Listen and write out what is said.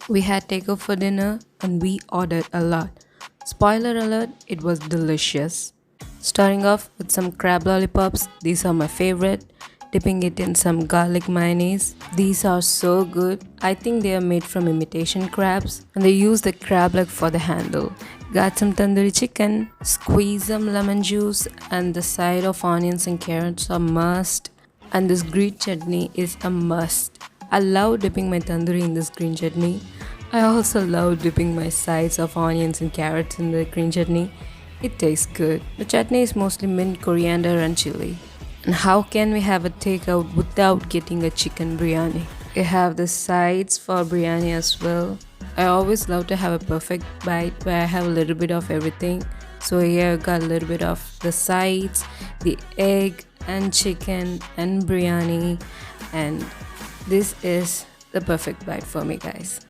We had takeout for dinner and we ordered a lot. Spoiler alert, it was delicious. Starting off with some crab lollipops, these are my favorite. Dipping it in some garlic mayonnaise. These are so good. I think they are made from imitation crabs and they use the crab leg for the handle. Got some tandoori chicken, squeeze some lemon juice, and the side of onions and carrots are must. And this green chutney is a must. I love dipping my tandoori in this green chutney. I also love dipping my sides of onions and carrots in the green chutney. It tastes good. The chutney is mostly mint, coriander, and chili. And how can we have a takeout without getting a chicken biryani? We have the sides for biryani as well. I always love to have a perfect bite where I have a little bit of everything. So here I got a little bit of the sides, the egg and chicken and biryani, and this is the perfect bite for me, guys.